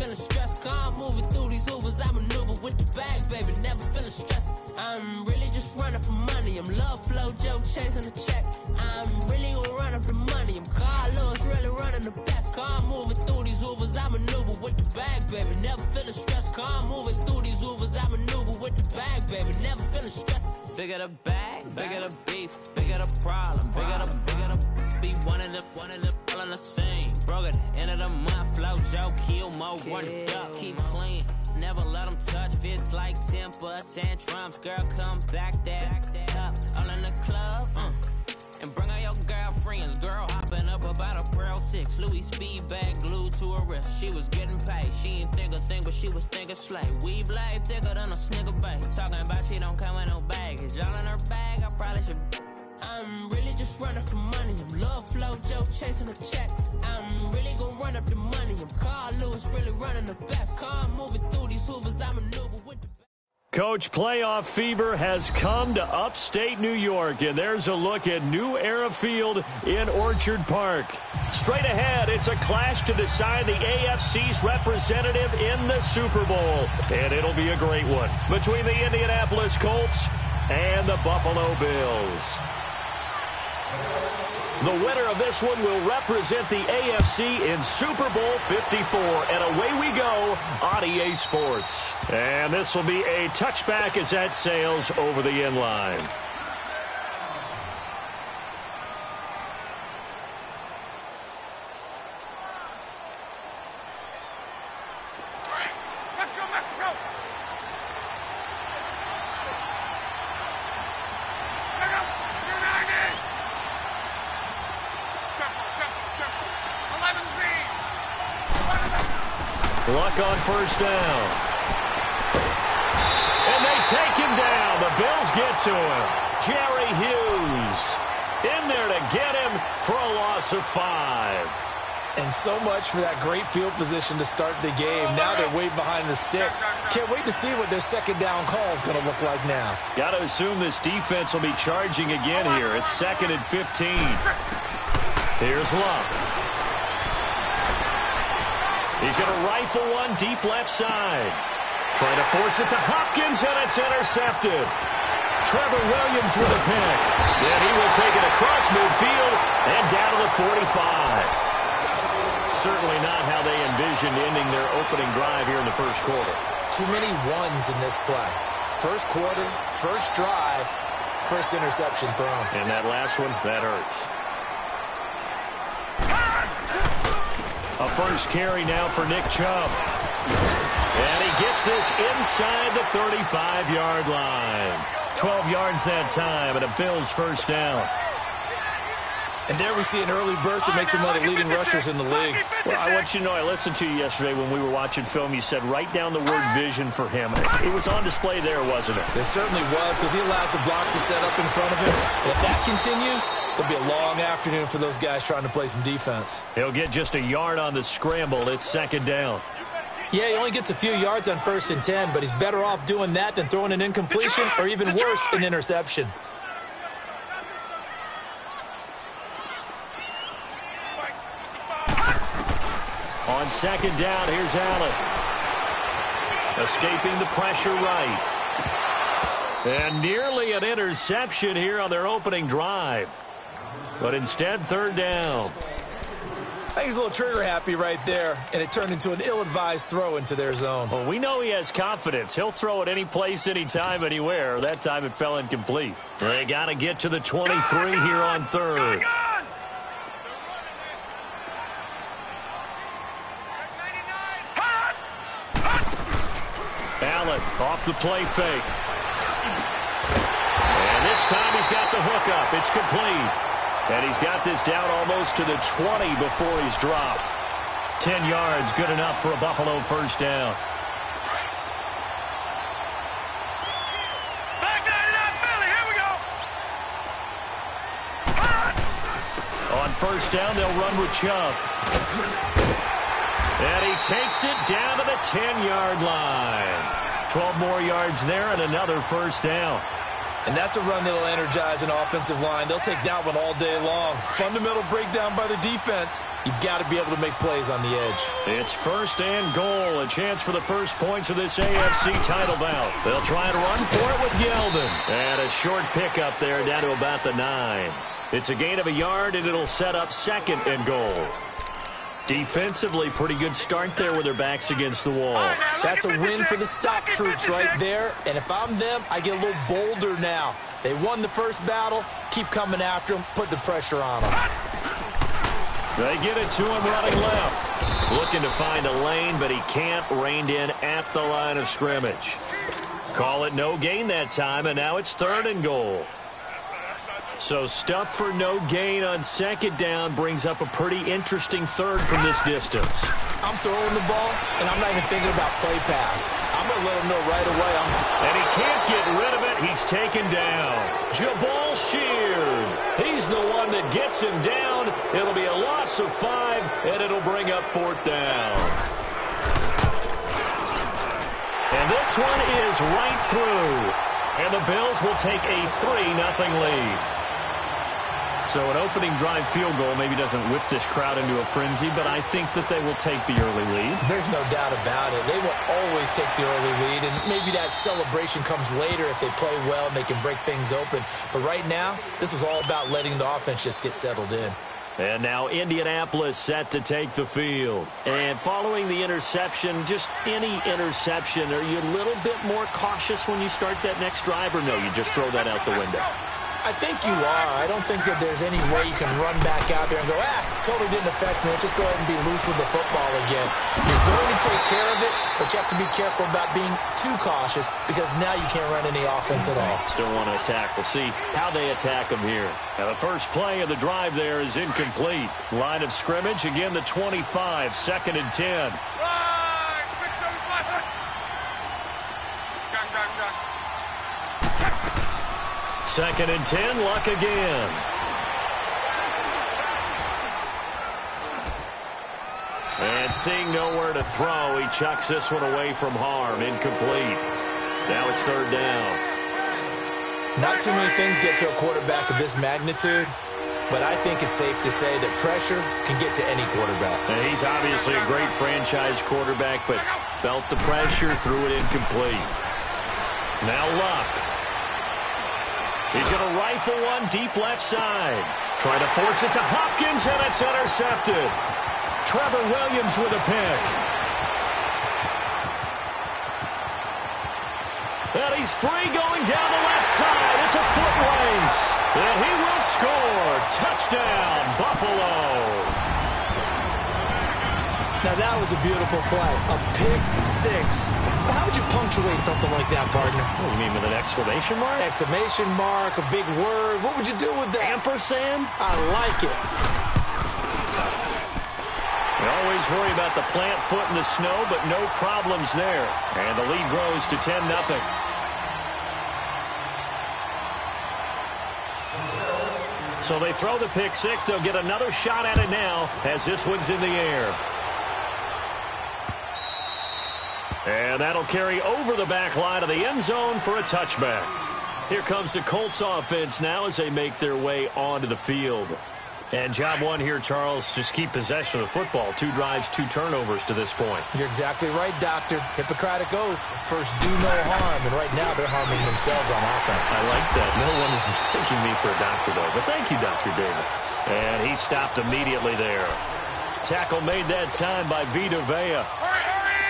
feeling stressed. Car moving through these Ubers, I maneuver with the bag, baby, never feeling stressed. I'm really just running for money. I'm love flow, Joe chasing the check. I'm really gonna run up the money. I'm Carlos, really running the best. Car moving through these Ubers, I maneuver with the bag, baby, never feeling stressed. Car moving through these Ubers, I maneuver with the bag, baby, never feeling stressed. Bigger the bag, bigger the beef, bigger the problem, bigger the be one of the all in the same. Broke at the end of the month, flow, Joe, kill, mo, run it up, keep clean. Never let them touch, fits like temper tantrums. Girl, come back that up, all in the club, and bring all your girlfriends. Girl hopping up about a Pearl 6 Louis speed bag glued to her wrist. She was getting paid, she ain't think a thing, but she was thinking slay. We blade thicker than a snicker bag. Talking about she don't come with no baggage. Y'all in her bag, I probably should. I'm really just running for money. I'm love flow, Joe chasing a check. I'm really gonna run up the money. I'm Carl Lewis, really running the best. Car moving through these Hoovers, I maneuver with the. Coach, playoff fever has come to upstate New York, and there's a look at New Era Field in Orchard Park. Straight ahead, it's a clash to decide the AFC's representative in the Super Bowl, and it'll be a great one between the Indianapolis Colts and the Buffalo Bills. The winner of this one will represent the AFC in Super Bowl 54. And away we go on EA Sports. And this will be a touchback as that sails over the end line. Luck on first down. And they take him down. The Bills get to him. Jerry Hughes in there to get him for a loss of 5. And so much for that great field position to start the game. Now they're way behind the sticks. Can't wait to see what their second down call is going to look like now. Got to assume this defense will be charging again here. It's 2nd and 15. Here's Luck. He's going to rifle one deep left side. Trying to force it to Hopkins, and it's intercepted. Trevor Williams with a pick. Then he will take it across midfield and down to the 45. Certainly not how they envisioned ending their opening drive here in the first quarter. Too many ones in this play. First quarter, first drive, first interception thrown. And that last one, that hurts. A first carry now for Nick Chubb. And he gets this inside the 35-yard line. 12 yards that time, and a Bills first down. And there we see an early burst that makes him one of the leading rushers in the league. Well, I want you to know, I listened to you yesterday when we were watching film. You said write down the word vision for him. It was on display there, wasn't it? It certainly was, because he allows the blocks to set up in front of him. And if that continues, it'll be a long afternoon for those guys trying to play some defense. He'll get just a yard on the scramble. It's second down. Yeah, he only gets a few yards on 1st and 10, but he's better off doing that than throwing an incompletion or even worse, an interception. On second down, here's Allen. Escaping the pressure right. And nearly an interception here on their opening drive. But instead, third down. I think he's a little trigger happy right there, and it turned into an ill-advised throw into their zone. Well, we know he has confidence. He'll throw it any place, anytime, anywhere. That time it fell incomplete. They got to get to the 23 here on third. Allen off the play fake. And this time he's got the hook up. It's complete. And he's got this down almost to the 20 before he's dropped. 10 yards, good enough for a Buffalo first down. On first down, they'll run with Chubb. And he takes it down to the 10-yard line. 12 more yards there and another first down. And that's a run that'll energize an offensive line. They'll take that one all day long. Fundamental breakdown by the defense. You've got to be able to make plays on the edge. It's 1st and goal. A chance for the first points of this AFC title bout. They'll try and run for it with Yeldon. And a short pickup there down to about the 9. It's a gain of a yard, and it'll set up 2nd and goal. Defensively, pretty good start there with their backs against the wall. That's a win for the stop troops right there. And if I'm them, I get a little bolder now. They won the first battle. Keep coming after them. Put the pressure on them. They get it to him running left. Looking to find a lane, but he can't. Reined in at the line of scrimmage. Call it no gain that time, and now it's 3rd and goal. So stuff for no gain on 2nd down brings up a pretty interesting 3rd from this distance. I'm throwing the ball, and I'm not even thinking about play pass. I'm going to let him know right away. And he can't get rid of it. He's taken down. Jabal Sheard. He's the one that gets him down. It'll be a loss of 5, and it'll bring up 4th down. And this one is right through. And the Bills will take a 3-0 lead. So an opening drive field goal maybe doesn't whip this crowd into a frenzy, but I think that they will take the early lead. There's no doubt about it. They will always take the early lead, and maybe that celebration comes later if they play well and they can break things open. But right now, this is all about letting the offense just get settled in. And now Indianapolis set to take the field. And following the interception, just any interception, are you a little bit more cautious when you start that next drive, or no, you just throw that out the window? I think you are. I don't think that there's any way you can run back out there and go, totally didn't affect me. Let's just go ahead and be loose with the football again. You're going to take care of it, but you have to be careful about being too cautious because now you can't run any offense at all. Still want to attack. We'll see how they attack them here. Now the first play of the drive there is incomplete. Line of scrimmage, again the 25, 2nd and 10. 2nd and 10, Luck again. And seeing nowhere to throw, he chucks this one away from harm. Incomplete. Now it's 3rd down. Not too many things get to a quarterback of this magnitude, but I think it's safe to say that pressure can get to any quarterback. And he's obviously a great franchise quarterback, but felt the pressure, threw it incomplete. Now Luck. He's going to rifle one deep left side. Trying to force it to Hopkins, and it's intercepted. Trevor Williams with a pick. And he's free going down the left side. It's a foot race. And he will score. Touchdown, Buffalo. Now, that was a beautiful play. A pick 6. How would you punctuate something like that, partner? What do you mean, with an exclamation mark? Exclamation mark, a big word. What would you do with that? Ampersand? I like it. We always worry about the plant foot in the snow, but no problems there. And the lead grows to 10-0. So they throw the pick 6. They'll get another shot at it now as this one's in the air. And that'll carry over the back line of the end zone for a touchback. Here comes the Colts offense now as they make their way onto the field. And job one here, Charles, just keep possession of the football. 2 drives, 2 turnovers to this point. You're exactly right, Doctor. Hippocratic oath. First, do no harm. And right now, they're harming themselves on offense. I like that. No one is mistaking me for a doctor, though. But thank you, Dr. Davis. And he stopped immediately there. Tackle made that time by Vita Vea.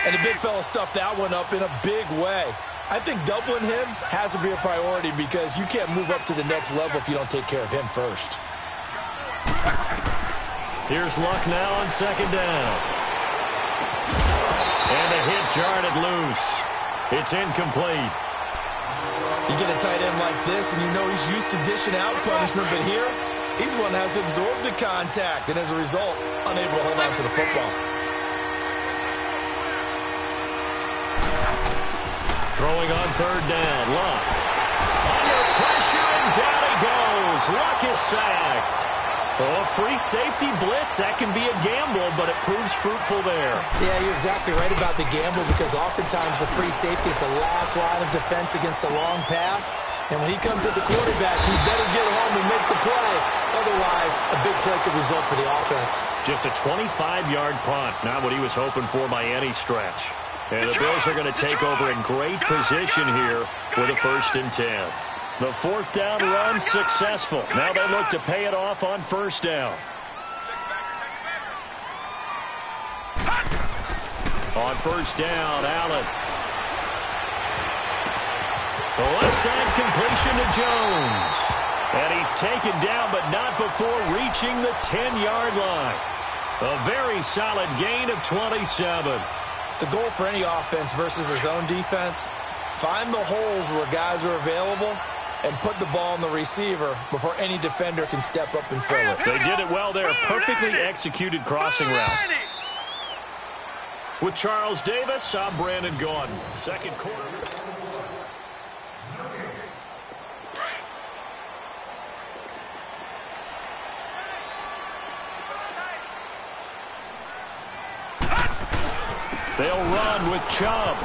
And the big fella stuffed that one up in a big way. I think doubling him has to be a priority because you can't move up to the next level if you don't take care of him first. Here's Luck now on 2nd down. And a hit jarred it loose. It's incomplete. You get a tight end like this, and you know he's used to dishing out punishment, but here, he's the one that has to absorb the contact, and as a result, unable to hold on to the football. Throwing on 3rd down, Luck. Under pressure, and down he goes. Luck is sacked. Oh, free safety blitz. That can be a gamble, but it proves fruitful there. Yeah, you're exactly right about the gamble because oftentimes the free safety is the last line of defense against a long pass. And when he comes at the quarterback, he better get home and make the play. Otherwise, a big play could result for the offense. Just a 25-yard punt. Not what he was hoping for by any stretch. And the Bills are going to take over in great position here with a 1st and 10. The 4th down run successful. Now they look to pay it off on 1st down. On 1st down, Allen. The left side completion to Jones. And he's taken down, but not before reaching the 10-yard line. A very solid gain of 27. The goal for any offense versus his own defense, find the holes where guys are available and put the ball on the receiver before any defender can step up and fill it. They did it well there. Perfectly executed crossing route. With Charles Davis, I'm Brandon Gaudin. Second quarter. They'll run with Chubb.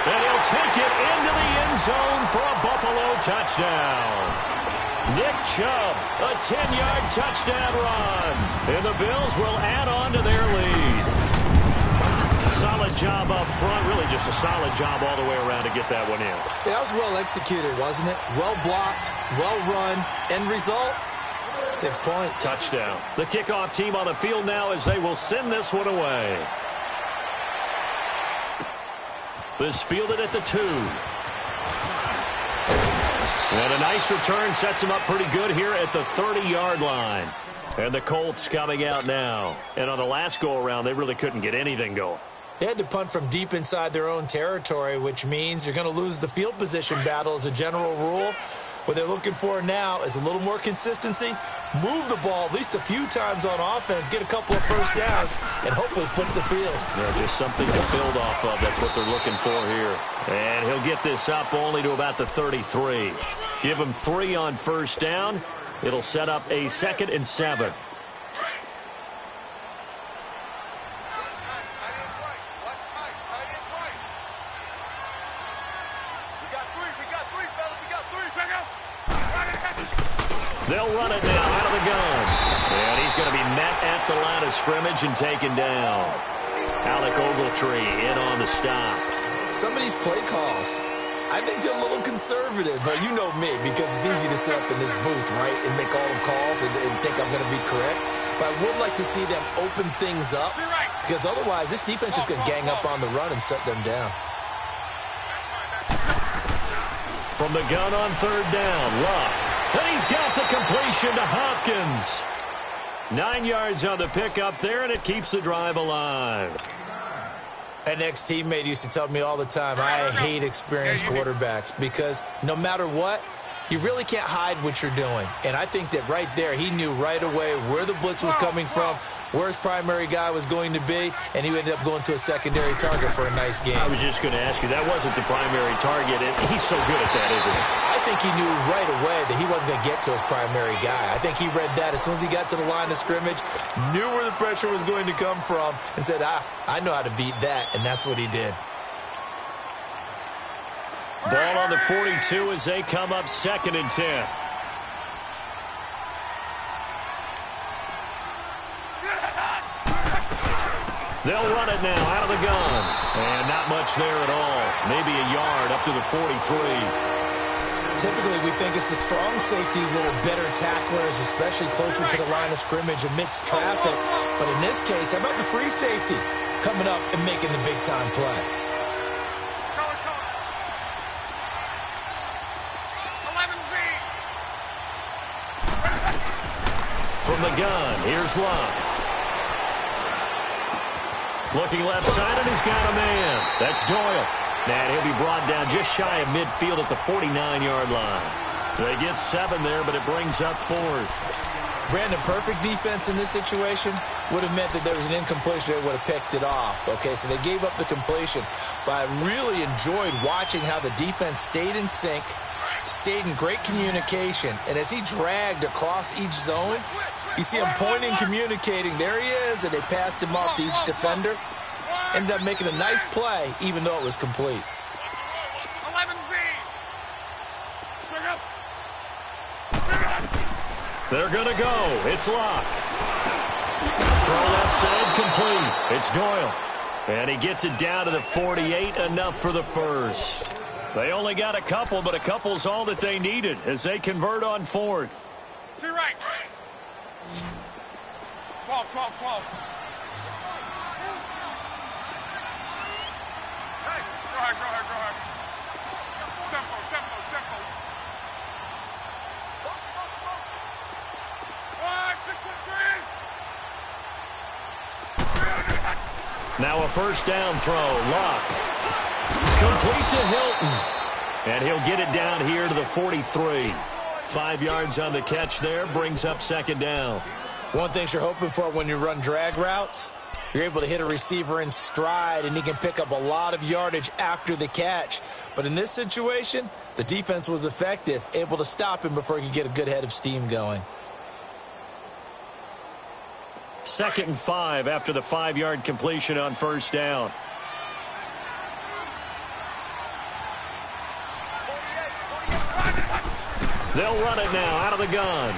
And he'll take it into the end zone for a Buffalo touchdown. Nick Chubb, a 10-yard touchdown run. And the Bills will add on to their lead. Solid job up front. Really just a solid job all the way around to get that one in. That was well executed, wasn't it? Well blocked, well run. End result, 6 points. Touchdown. The kickoff team on the field now as they will send this one away. This fielded at the 2. And a nice return sets him up pretty good here at the 30-yard line. And the Colts coming out now. And on the last go-around, they really couldn't get anything going. They had to punt from deep inside their own territory, which means you're going to lose the field position battle as a general rule. What they're looking for now is a little more consistency, move the ball at least a few times on offense, get a couple of first downs, and hopefully flip the field. Yeah, just something to build off of. That's what they're looking for here. And he'll get this up only to about the 33. Give him 3 on 1st down. It'll set up a 2nd and 7. They'll run it now out of the gun. And he's going to be met at the line of scrimmage and taken down. Alec Ogletree in on the stop. Some of these play calls, I think they're a little conservative. But you know me, because it's easy to sit up in this booth, right, and make all the calls and think I'm going to be correct. But I would like to see them open things up, because otherwise this defense is going to gang up on the run and shut them down. From the gun on 3rd down, Luck. And he's got the completion to Hopkins. 9 yards on the pickup there, and it keeps the drive alive. An ex-teammate used to tell me all the time, I hate experienced quarterbacks because no matter what, you really can't hide what you're doing. And I think that right there, he knew right away where the blitz was coming from, where his primary guy was going to be, and he ended up going to a secondary target for a nice game. I was just going to ask you, that wasn't the primary target, and he's so good at that, isn't he? I think he knew right away that he wasn't going to get to his primary guy. I think he read that as soon as he got to the line of scrimmage, knew where the pressure was going to come from, and said, I know how to beat that, and that's what he did. Ball on the 42 as they come up 2nd and 10. They'll run it now out of the gun. And not much there at all. Maybe a yard up to the 43. Typically, we think it's the strong safeties that are better tacklers, especially closer to the line of scrimmage amidst traffic. But in this case, how about the free safety coming up and making the big-time play? From the gun, here's Luck. Looking left side, and he's got a man. That's Doyle. And he'll be brought down just shy of midfield at the 49-yard line. They get 7 there, but it brings up 4th. Brandon, perfect defense in this situation would have meant that there was an incompletion that would have picked it off. Okay, so they gave up the completion. But I really enjoyed watching how the defense stayed in sync, stayed in great communication. And as he dragged across each zone, you see him pointing, communicating. There he is, and they passed him off to each defender. Ended up making a nice play, even though it was complete. They're going to go. It's Locke. Throw left side, complete. It's Doyle. And he gets it down to the 48, enough for the first. They only got a couple, but a couple's all that they needed as they convert on fourth. To your right. 12, 12, 12. Hey, go ahead, go ahead, go ahead. Tempo, tempo, tempo. 1, 6, 3. Now a first down throw. Locke. Complete to Hilton. And he'll get it down here to the 43. 5 yards on the catch there. Brings up second down. One thing you're hoping for when you run drag routes, you're able to hit a receiver in stride, and he can pick up a lot of yardage after the catch. But in this situation, the defense was effective, able to stop him before he could get a good head of steam going. 2nd and 5 after the 5-yard completion on first down. They'll run it now out of the gun.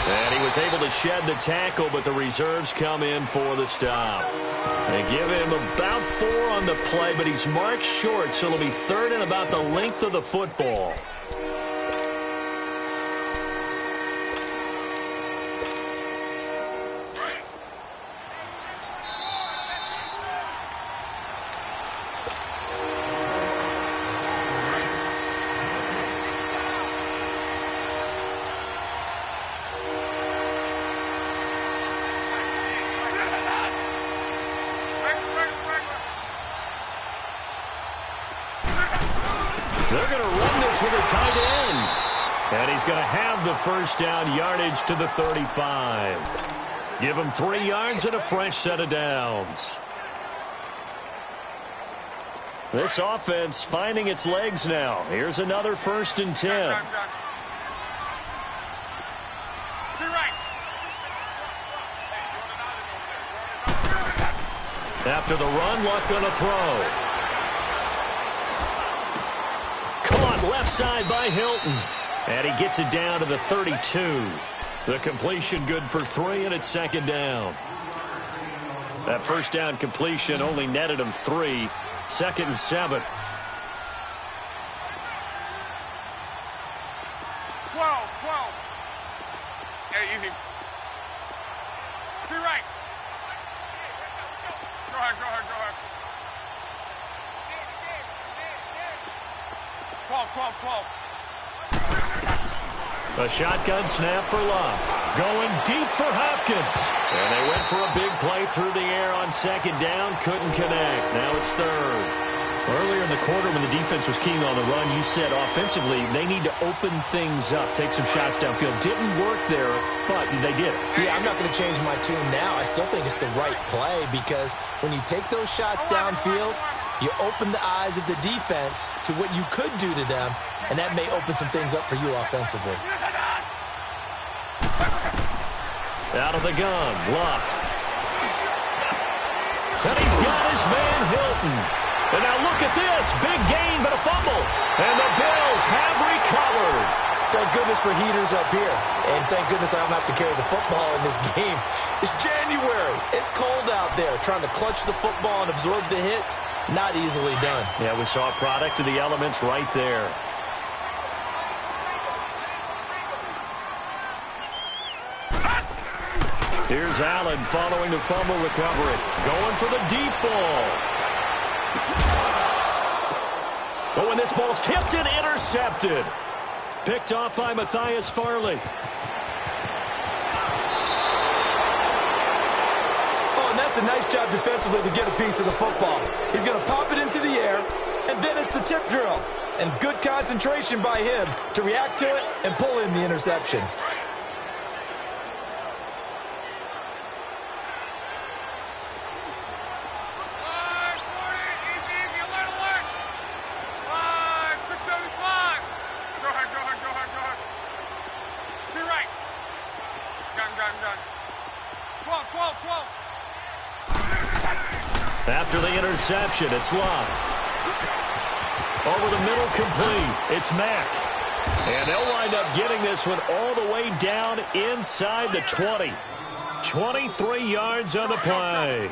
And he was able to shed the tackle, but the reserves come in for the stop. They give him about 4 on the play, but he's marked short, so it'll be 3rd and about the length of the football. They're going to run this with a tight end. And he's going to have the first down yardage to the 35. Give him 3 yards and a fresh set of downs. This offense finding its legs now. Here's another 1st and 10. After the run, Luck going to throw. Caught left side by Hilton. And he gets it down to the 32. The completion good for 3, and it's 2nd down. That first down completion only netted him 3. 2nd and 7. 12, 12. Hey, easy. To your right. Go ahead, go ahead, go ahead. 12, 12, 12. A shotgun snap for Love. Going deep for Hopkins. And they went for a big play through the air on 2nd down. Couldn't connect. Now it's 3rd. Earlier in the quarter when the defense was keying on the run, you said offensively they need to open things up, take some shots downfield. Didn't work there, but they did it. Yeah, I'm not going to change my tune now. I still think it's the right play because when you take those shots downfield, you open the eyes of the defense to what you could do to them, and that may open some things up for you offensively. Out of the gun, Luck. And he's got his man Hilton. And now look at this. Big gain, but a fumble. And the Bills have recovered. Thank goodness for heaters up here. And thank goodness I don't have to carry the football in this game. It's January. It's cold out there. Trying to clutch the football and absorb the hits, not easily done. Yeah, we saw a product of the elements right there. Here's Allen following the fumble recovery. Going for the deep ball. Oh, and this ball's tipped and intercepted. Picked off by Matthias Farley. Oh, and that's a nice job defensively to get a piece of the football. He's going to pop it into the air, and then it's the tip drill. And good concentration by him to react to it and pull in the interception. Easy, alert, alert. 5, 6, 75. After the interception, it's Love. Over the middle, complete. It's Mack. And they'll wind up getting this one all the way down inside the 20. 23 yards on the play.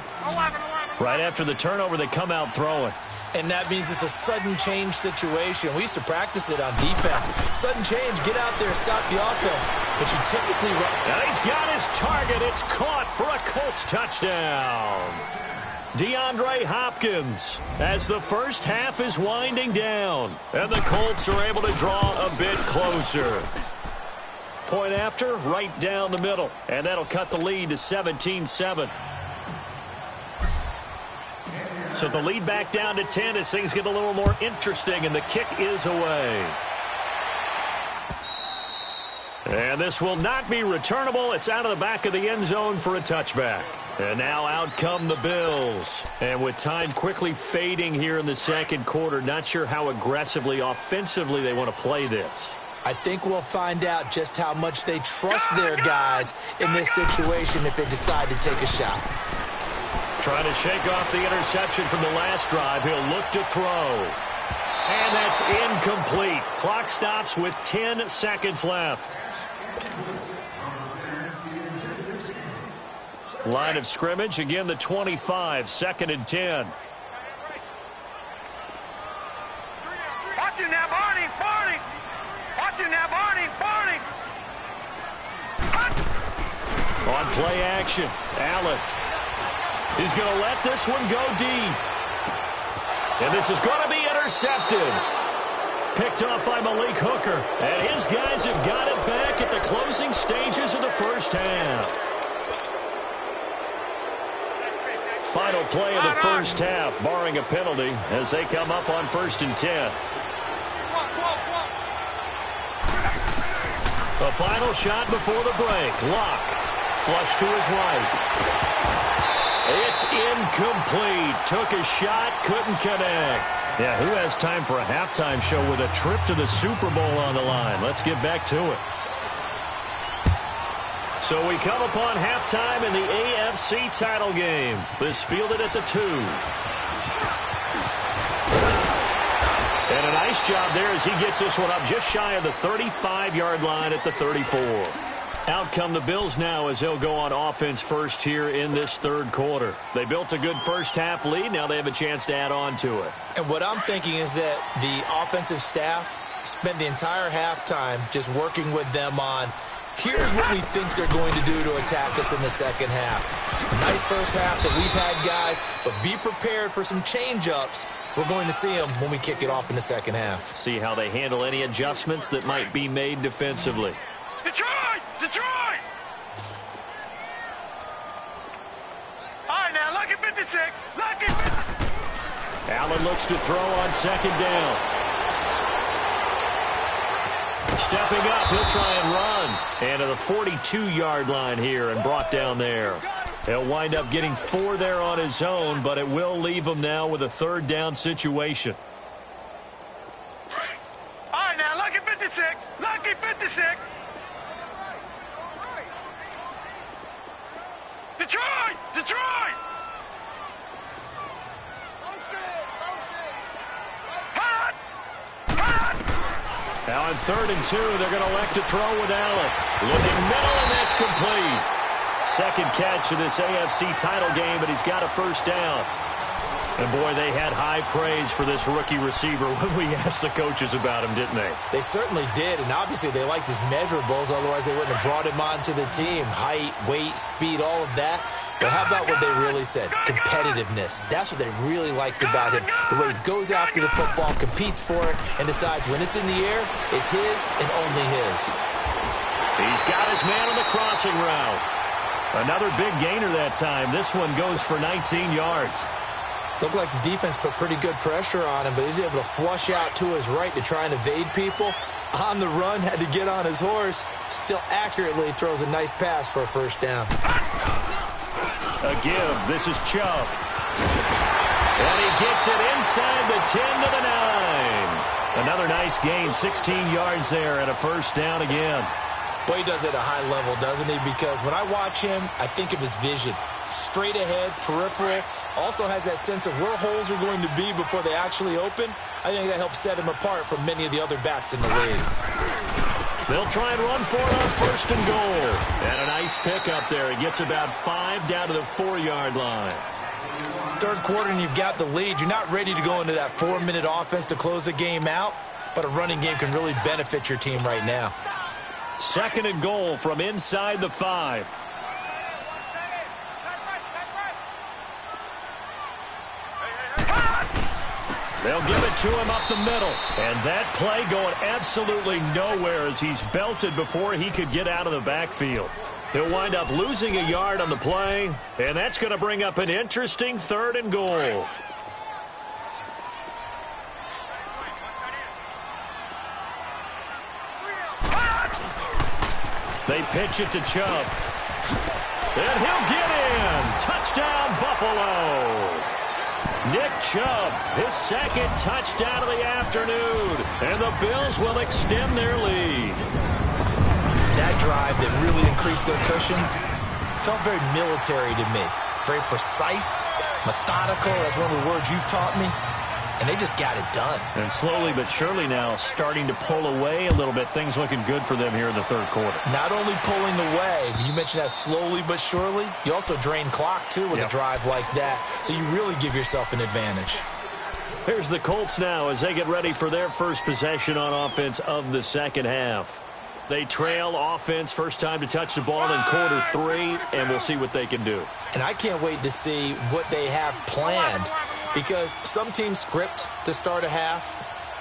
Right after the turnover, they come out throwing. And that means it's a sudden change situation. We used to practice it on defense. Sudden change, get out there, stop the offense. But you typically run. And he's got his target. It's caught for a Colts touchdown. DeAndre Hopkins as the first half is winding down. And the Colts are able to draw a bit closer. Point after, right down the middle. And that'll cut the lead to 17-7. So the lead back down to 10 as things get a little more interesting, and the kick is away. And this will not be returnable. It's out of the back of the end zone for a touchback. And now out come the Bills. And with time quickly fading here in the second quarter, not sure how aggressively, offensively they want to play this. I think we'll find out just how much they trust their guys in this situation if they decide to take a shot. Trying to shake off the interception from the last drive. He'll look to throw. And that's incomplete. Clock stops with 10 seconds left. Line of scrimmage, again the 25, 2nd and 10. Watch it now, Barney, Barney. Watch it now, Barney, Barney. On play action, Allen. He's going to let this one go deep. And this is going to be intercepted. Picked off by Malik Hooker. And his guys have got it back at the closing stages of the first half. Final play of the first half, barring a penalty, as they come up on 1st and 10. The final shot before the break. Locke. Flush to his right. It's incomplete. Took a shot, couldn't connect. Yeah, who has time for a halftime show with a trip to the Super Bowl on the line? Let's get back to it. So we come upon halftime in the AFC title game. This fielded at the 2. And a nice job there as he gets this one up just shy of the 35-yard line at the 34. Out come the Bills now as they'll go on offense first here in this third quarter. They built a good first half lead. Now they have a chance to add on to it. And what I'm thinking is that the offensive staff spent the entire halftime just working with them on, here's what we think they're going to do to attack us in the second half. Nice first half that we've had, guys, but be prepared for some change-ups. We're going to see them when we kick it off in the second half. See how they handle any adjustments that might be made defensively. Detroit! Detroit! All right, now, lucky 56. Lucky 56. Allen looks to throw on 2nd down. Stepping up, he'll try and run. And to the 42-yard line here and brought down there. He'll wind up getting 4 there on his own, but it will leave him now with a 3rd down situation. All right, now, lucky 56. Lucky 56. Detroit! Detroit! Hot! Hot! Now on 3rd and 2, they're going to elect to throw with Allen. Looking middle, and that's complete. Second catch of this AFC title game, but he's got a 1st down. And, boy, they had high praise for this rookie receiver when we asked the coaches about him, didn't they? They certainly did, and obviously they liked his measurables, otherwise they wouldn't have brought him onto the team. Height, weight, speed, all of that. But how about what they really said? Competitiveness. That's what they really liked about him. The way he goes after the football, competes for it, and decides when it's in the air, it's his and only his. He's got his man on the crossing route. Another big gainer that time. This one goes for 19 yards. Looked like the defense put pretty good pressure on him, but he's able to flush out to his right to try and evade people. On the run, had to get on his horse. Still accurately throws a nice pass for a 1st down. A give. This is Chubb. And he gets it inside the 10 to the 9. Another nice gain, 16 yards there and a 1st down again. Boy, he does it at a high level, doesn't he? Because when I watch him, I think of his vision. straight ahead, peripheral, also has that sense of where holes are going to be before they actually open. I think that helps set him apart from many of the other backs in the league. They'll try and run for it on 1st and goal. And a nice pickup there. He gets about 5 down to the 4-yard line. Third quarter and you've got the lead. You're not ready to go into that 4-minute offense to close the game out, but a running game can really benefit your team right now. 2nd and goal from inside the 5. They'll give it to him up the middle. And that play going absolutely nowhere as he's belted before he could get out of the backfield. He'll wind up losing a yard on the play, and that's going to bring up an interesting 3rd and goal. They pitch it to Chubb. And he'll get in. Touchdown, Buffalo. Nick Chubb, his 2nd touchdown of the afternoon. And the Bills will extend their lead. That drive that really increased their cushion felt very military to me. Very precise, methodical. That's one of the words you've taught me. And they just got it done. And slowly but surely now starting to pull away a little bit. Things looking good for them here in the 3rd quarter. Not only pulling away, you mentioned that slowly but surely. You also drain clock, too, with a drive like that. So you really give yourself an advantage. Here's the Colts now as they get ready for their first possession on offense of the 2nd half. They trail offense, first time to touch the ball in quarter 3, and we'll see what they can do. And I can't wait to see what they have planned, because some teams script to start a half.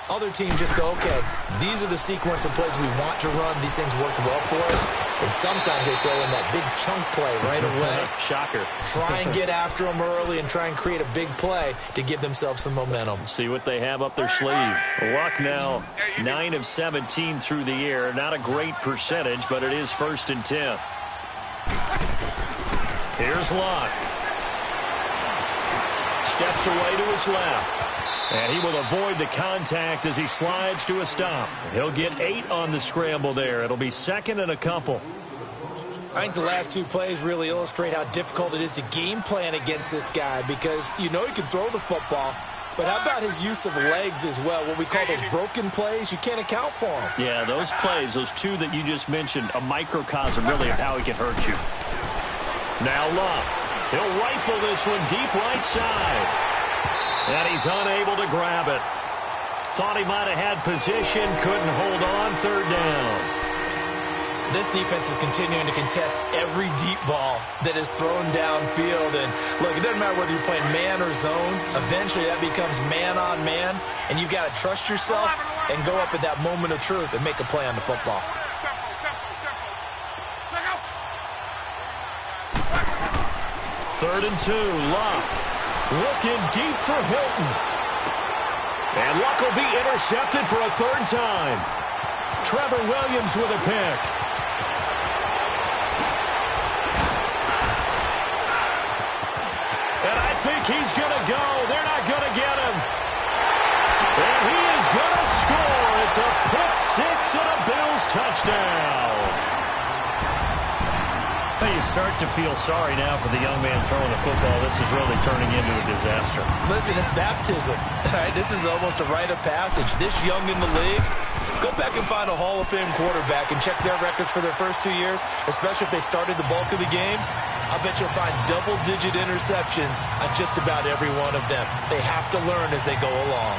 Other teams just go, okay, these are the sequence of plays we want to run. These things worked well for us. And sometimes they throw in that big chunk play right away. Shocker. Try and get after them early and try and create a big play to give themselves some momentum. See what they have up their sleeve. Luck now 9 of 17 through the air. Not a great percentage, but it is 1st and 10. Here's Luck. Steps away to his left. And he will avoid the contact as he slides to a stop. He'll get 8 on the scramble there. It'll be 2nd and a couple. I think the last 2 plays really illustrate how difficult it is to game plan against this guy, because you know he can throw the football, but how about his use of legs as well? What we call those broken plays, you can't account for them. Yeah, those plays, those 2 that you just mentioned, a microcosm really of how he can hurt you. Now Luck. He'll rifle this one deep right side. And he's unable to grab it. Thought he might have had position, couldn't hold on, 3rd down. This defense is continuing to contest every deep ball that is thrown downfield. And look, it doesn't matter whether you're playing man or zone. Eventually that becomes man on man. And you've got to trust yourself and go up at that moment of truth and make a play on the football. 3rd and 2, Luck. Looking deep for Hilton. And Luck will be intercepted for a 3rd time. Trevor Williams with a pick. And I think he's going to go. They're not going to get him. And he is going to score. It's a pick 6 and a Bills touchdown. You start to feel sorry now for the young man throwing the football. This is really turning into a disaster. Listen, it's baptism. Right? This is almost a rite of passage. This young in the league, go back and find a Hall of Fame quarterback and check their records for their first 2 years, especially if they started the bulk of the games. I bet you'll find double-digit interceptions on just about every one of them. They have to learn as they go along.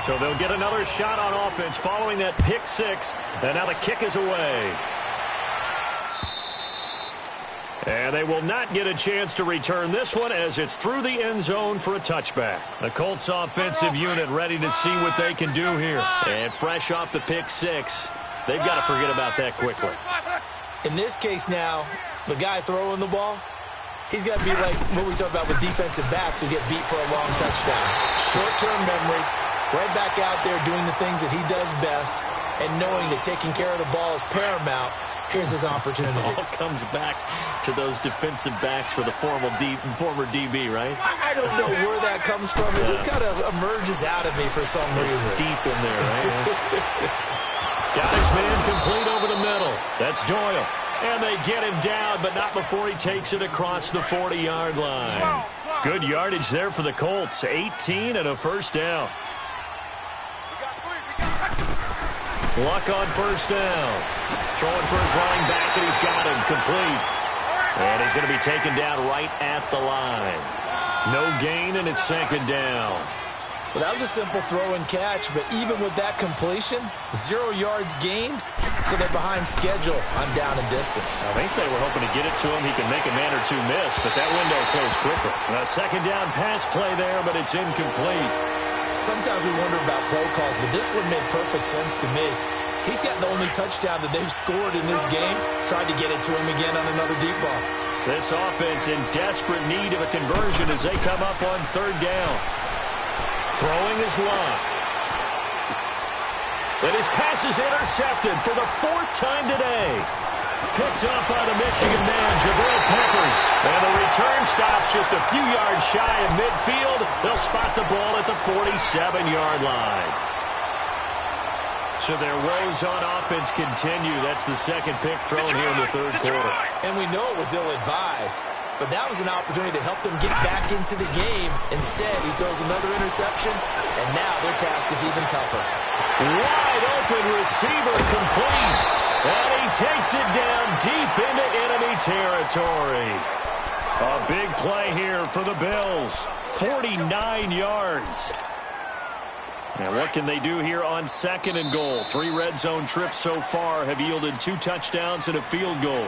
So they'll get another shot on offense following that pick 6. And now the kick is away. And they will not get a chance to return this one as it's through the end zone for a touchback. The Colts offensive unit ready to see what they can do here. And fresh off the pick 6, they've got to forget about that quickly. In this case now, the guy throwing the ball, he's got to be like what we talk about with defensive backs who get beat for a long touchdown. Short-term memory. Right back out there doing the things that he does best and knowing that taking care of the ball is paramount. Here's his opportunity. It all comes back to those defensive backs for the former DB, right? I don't know where that comes from. It just kind of emerges out of me for some reason. It's deep in there, right? Got his man complete over the middle. That's Doyle. And they get him down, but not before he takes it across the 40-yard line. Good yardage there for the Colts. 18 and a first down. Luck on first down. Throwing for his running back, and he's got him complete. And he's going to be taken down right at the line. No gain, and it's second down. Well, that was a simple throw and catch, but even with that completion, 0 yards gained, so they're behind schedule on down and distance. I think they were hoping to get it to him. He can make a man or two miss, but that window closed quickly. A second down pass play there, but it's incomplete. Sometimes we wonder about play calls, but this one made perfect sense to me. He's got the only touchdown that they've scored in this game. Tried to get it to him again on another deep ball. This offense in desperate need of a conversion as they come up on third down. Throwing his Luck. And his pass is intercepted for the 4th time today. Picked up by the Michigan man, Jabril Peppers. And the return stops just a few yards shy of midfield. They'll spot the ball at the 47-yard line. So their woes on offense continue. That's the second pick thrown here in the third quarter. And we know it was ill-advised, but that was an opportunity to help them get back into the game. Instead, he throws another interception, and now their task is even tougher. Wide open receiver complete. And he takes it down deep into enemy territory. A big play here for the Bills. 49 yards. Now, what can they do here on second and goal? 3 red zone trips so far have yielded 2 touchdowns and a field goal.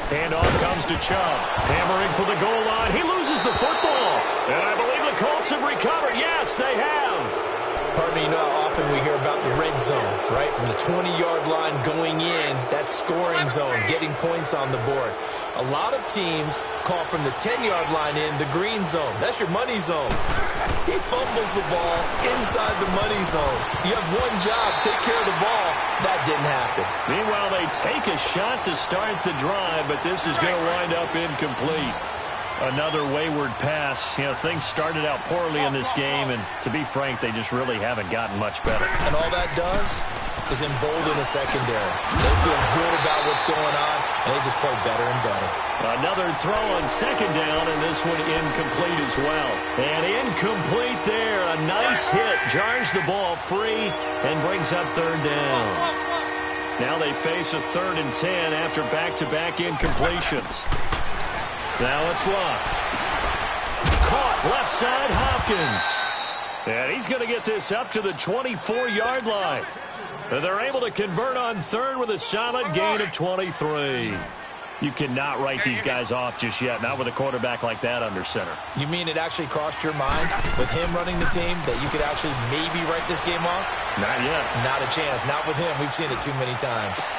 Handoff comes to Chubb. Hammering for the goal line. He loses the football. And I believe the Colts have recovered. Yes, they have. Pardon me, you know how often we hear about the red zone, right? From the 20-yard line going in, that's scoring zone, getting points on the board. A lot of teams call from the 10-yard line in the green zone. That's your money zone. He fumbles the ball inside the money zone. You have one job, take care of the ball. That didn't happen. Meanwhile, they take a shot to start the drive, but this is going to wind up incomplete. Another wayward pass. You know, things started out poorly in this game, and to be frank, they just really haven't gotten much better. And all that does is embolden a secondary. They feel good about what's going on, and they just play better and better. Another throw on second down, and this one incomplete as well. And incomplete there. A nice hit. Jars the ball free and brings up third down. Now they face a 3rd and 10 after back-to-back incompletions. Now it's Luck. Caught left side, Hopkins. And he's going to get this up to the 24-yard line. And they're able to convert on third with a solid gain of 23. You cannot write these guys off just yet, not with a quarterback like that under center. You mean it actually crossed your mind with him running the team that you could actually maybe write this game off? Not yet. Not a chance. Not with him. We've seen it too many times.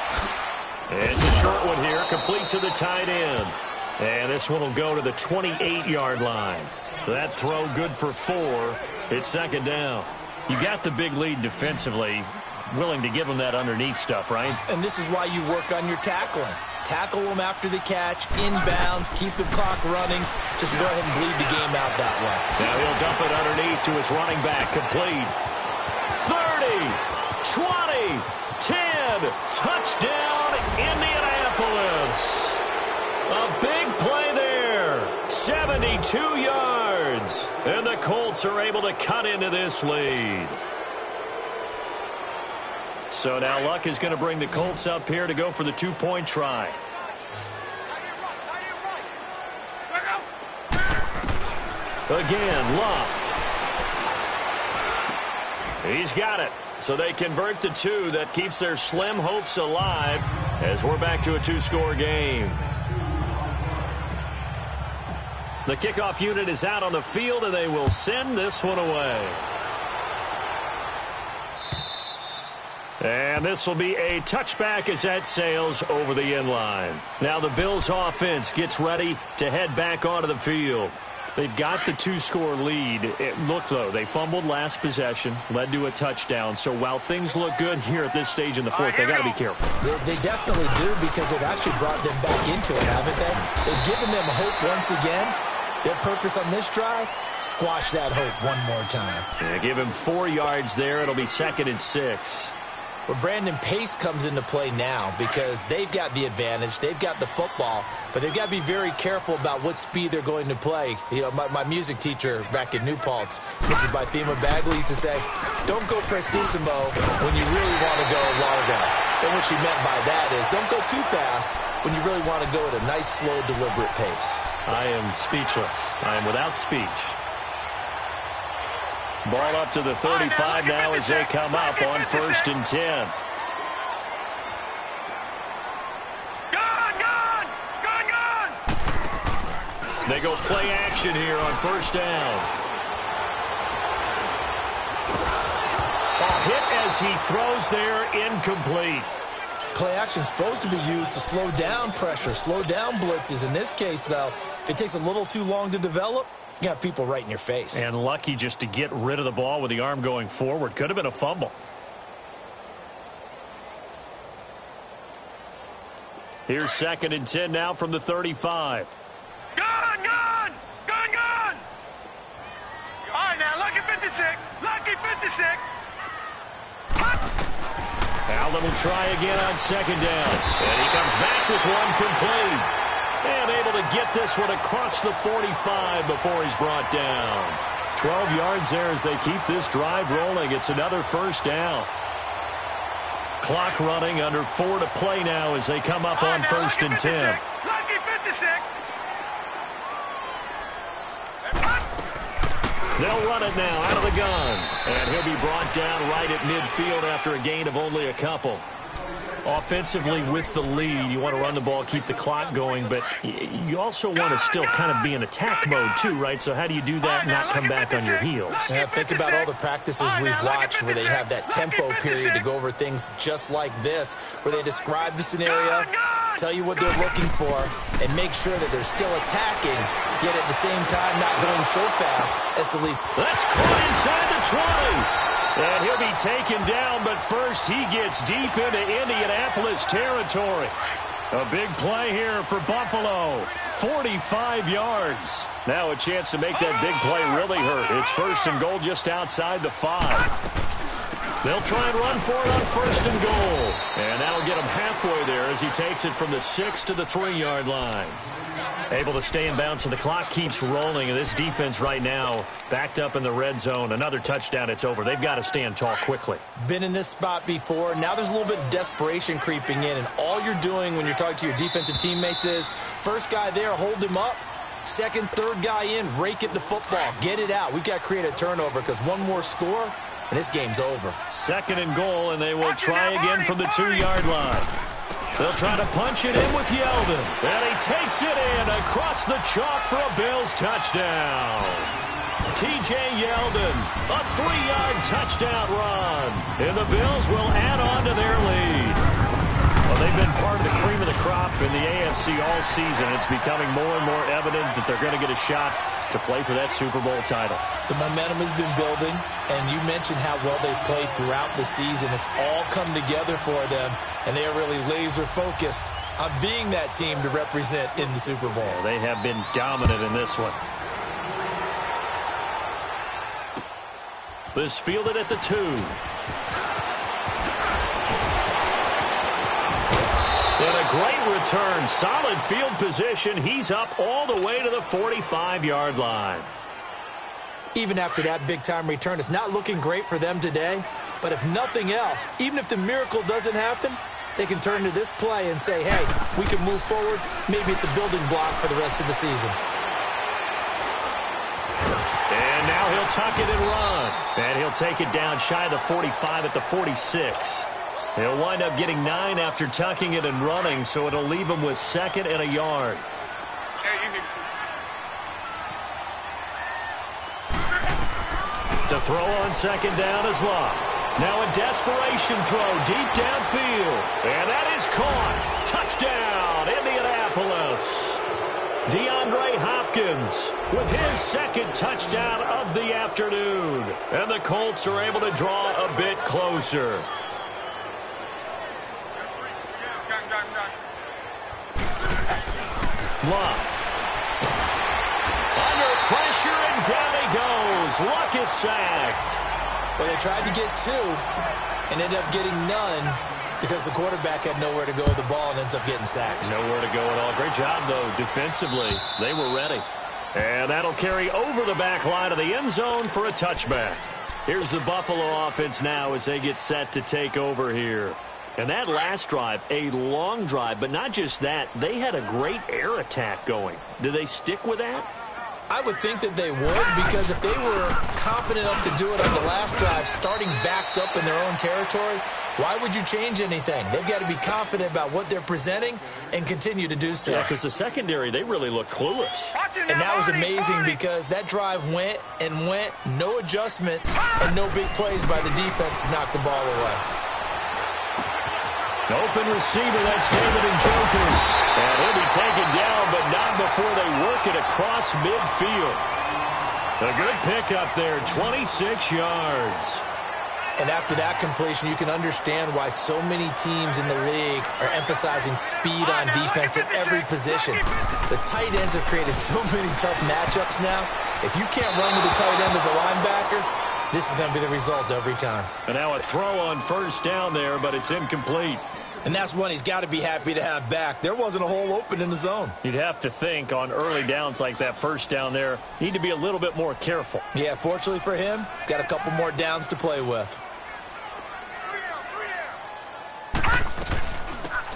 It's a short one here, complete to the tight end. And this one will go to the 28-yard line. That throw good for 4. It's second down. You got the big lead defensively. Willing to give them that underneath stuff, right? And this is why you work on your tackling. Tackle them after the catch, inbounds, keep the clock running. Just go ahead and bleed the game out that way. Now he'll dump it underneath to his running back. Complete. 30, 20, 10. Touchdown, Indianapolis. A big play there. 72 yards. And the Colts are able to cut into this lead. So now Luck is going to bring the Colts up here to go for the 2-point try. Again, Luck. He's got it. So they convert the 2. That keeps their slim hopes alive as we're back to a 2-score game. The kickoff unit is out on the field, and they will send this one away. And this will be a touchback as that sails over the end line. Now the Bills offense gets ready to head back onto the field. They've got the two-score lead. Look, though, they fumbled last possession, led to a touchdown. So while things look good here at this stage in the fourth, they got to be careful. They definitely do, because they've actually brought them back into it, haven't they? They've given them hope once again. Their purpose on this drive, squash that hope one more time. Yeah, give him 4 yards there. It'll be 2nd and 6. Well, Brandon, pace comes into play now because they've got the advantage. They've got the football, but they've got to be very careful about what speed they're going to play. You know, my music teacher back in New Paltz, Mrs. Bythema Bagley, used to say, don't go prestissimo when you really want to go largo. And what she meant by that is don't go too fast when you really want to go at a nice, slow, deliberate pace. I am speechless. I am without speech. Ball up to the 35 now as they come up on 1st and 10. They go play action here on 1st down. A hit as he throws there, incomplete. Play action is supposed to be used to slow down pressure, slow down blitzes. In this case, though, if it takes a little too long to develop, you got people right in your face. And lucky just to get rid of the ball with the arm going forward. Could have been a fumble. Here's 2nd and 10 now from the 35. Gun! All right, now, lucky 56. Lucky 56. Allen will try again on 2nd down. And he comes back with one complete. And able to get this one across the 45 before he's brought down. 12 yards there as they keep this drive rolling. It's another 1st down. Clock running, under 4 to play now as they come up on 1st and 10. Lucky 56. They'll run it now out of the gun. And he'll be brought down right at midfield after a gain of only a couple. Offensively with the lead, you want to run the ball, keep the clock going, but you also want to still kind of be in attack mode too, right? So how do you do that and not come back on your heels? Yeah, think about all the practices we've watched where they have that tempo period to go over things just like this, where they describe the scenario, tell you what they're looking for, and make sure that they're still attacking, yet at the same time not going so fast as to leave. That's caught inside the 20. And he'll be taken down, but first he gets deep into Indianapolis territory. A big play here for Buffalo. 45 yards. Now a chance to make that big play really hurt. It's 1st and goal just outside the 5. They'll try and run for it on 1st and goal. And that'll get him halfway there as he takes it from the 6 to the 3-yard line. Able to stay in bounds, and the clock keeps rolling. And this defense right now backed up in the red zone. Another touchdown, it's over. They've got to stand tall quickly. Been in this spot before. Now there's a little bit of desperation creeping in. And all you're doing when you're talking to your defensive teammates is, first guy there, hold him up. Second, third guy in, rake at the football. Get it out. We've got to create a turnover because one more score, and this game's over. 2nd and goal, and they will try again from the 2-yard line. They'll try to punch it in with Yeldon. And he takes it in across the chalk for a Bills touchdown. T.J. Yeldon, a 3-yard touchdown run. And the Bills will add on to their lead. Well, they've been part of the cream of the crop in the AFC all season. It's becoming more and more evident that they're going to get a shot to play for that Super Bowl title. The momentum has been building, and you mentioned how well they've played throughout the season. It's all come together for them, and they are really laser-focused on being that team to represent in the Super Bowl. Yeah, they have been dominant in this one. This fielded at the 2. And a great return. Solid field position. He's up all the way to the 45-yard line. Even after that big-time return, it's not looking great for them today. But if nothing else, even if the miracle doesn't happen, they can turn to this play and say, hey, we can move forward. Maybe it's a building block for the rest of the season. And now he'll tuck it and run. And he'll take it down shy of the 45 at the 46. He'll wind up getting 9 after tucking it and running, so it'll leave him with 2nd and a yard. To throw on 2nd down is Love. Now a desperation throw deep downfield. And that is caught. Touchdown, Indianapolis. DeAndre Hopkins with his second touchdown of the afternoon. And the Colts are able to draw a bit closer. Luck. Under pressure, and down he goes. Luck is sacked. Well, they tried to get 2 and ended up getting none because the quarterback had nowhere to go with the ball and ends up getting sacked. Nowhere to go at all. Great job, though, defensively. They were ready. And that'll carry over the back line of the end zone for a touchback. Here's the Buffalo offense now as they get set to take over here. And that last drive, a long drive, but not just that, they had a great air attack going. Do they stick with that? I would think that they would, because if they were confident enough to do it on the last drive, starting backed up in their own territory, why would you change anything? They've got to be confident about what they're presenting and continue to do so. Yeah, because the secondary, they really look clueless. And that was amazing because that drive went and went, no adjustments, and no big plays by the defense to knock the ball away. Open receiver, that's David Njoku. And he'll be taken down, but not before they work it across midfield. A good pickup there, 26 yards. And after that completion, you can understand why so many teams in the league are emphasizing speed on defense at every position. The tight ends have created so many tough matchups now. If you can't run with the tight end as a linebacker, this is going to be the result every time. And now a throw on first down there, but it's incomplete. And that's one he's got to be happy to have back. There wasn't a hole open in the zone. You'd have to think on early downs like that first down there, need to be a little bit more careful. Yeah, fortunately for him, got a couple more downs to play with.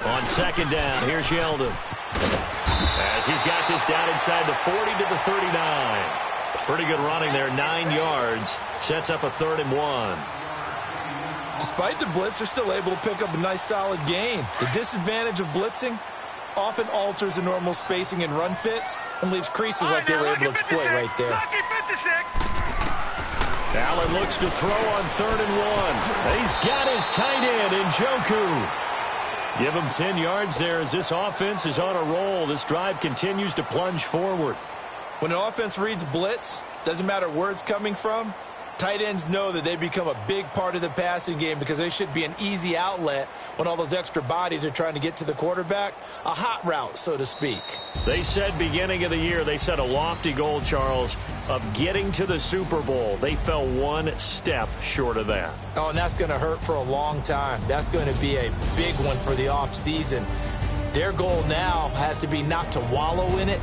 On second down, here's Yeldon. As he's got this down inside the 40 to the 39. Pretty good running there, 9 yards. Sets up a 3rd and 1. Despite the blitz, they're still able to pick up a nice solid gain. The disadvantage of blitzing often alters the normal spacing and run fits and leaves creases like they were able to exploit right there. Allen looks to throw on 3rd and 1. He's got his tight end, Njoku. Give him 10 yards there as this offense is on a roll. This drive continues to plunge forward. When an offense reads blitz, doesn't matter where it's coming from, tight ends know that they become a big part of the passing game because they should be an easy outlet when all those extra bodies are trying to get to the quarterback. A hot route, so to speak. They said beginning of the year, they set a lofty goal, Charles, of getting to the Super Bowl. They fell one step short of that. Oh, and that's going to hurt for a long time. That's going to be a big one for the offseason. Their goal now has to be not to wallow in it,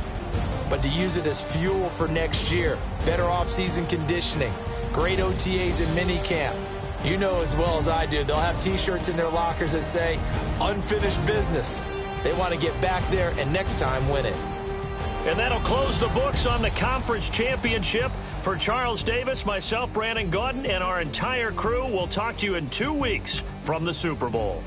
but to use it as fuel for next year. Better offseason conditioning. Great OTAs and minicamp. You know as well as I do, they'll have T-shirts in their lockers that say, unfinished business. They want to get back there and next time win it. And that'll close the books on the conference championship. For Charles Davis, myself, Brandon Gaudin, and our entire crew, we'll talk to you in 2 weeks from the Super Bowl.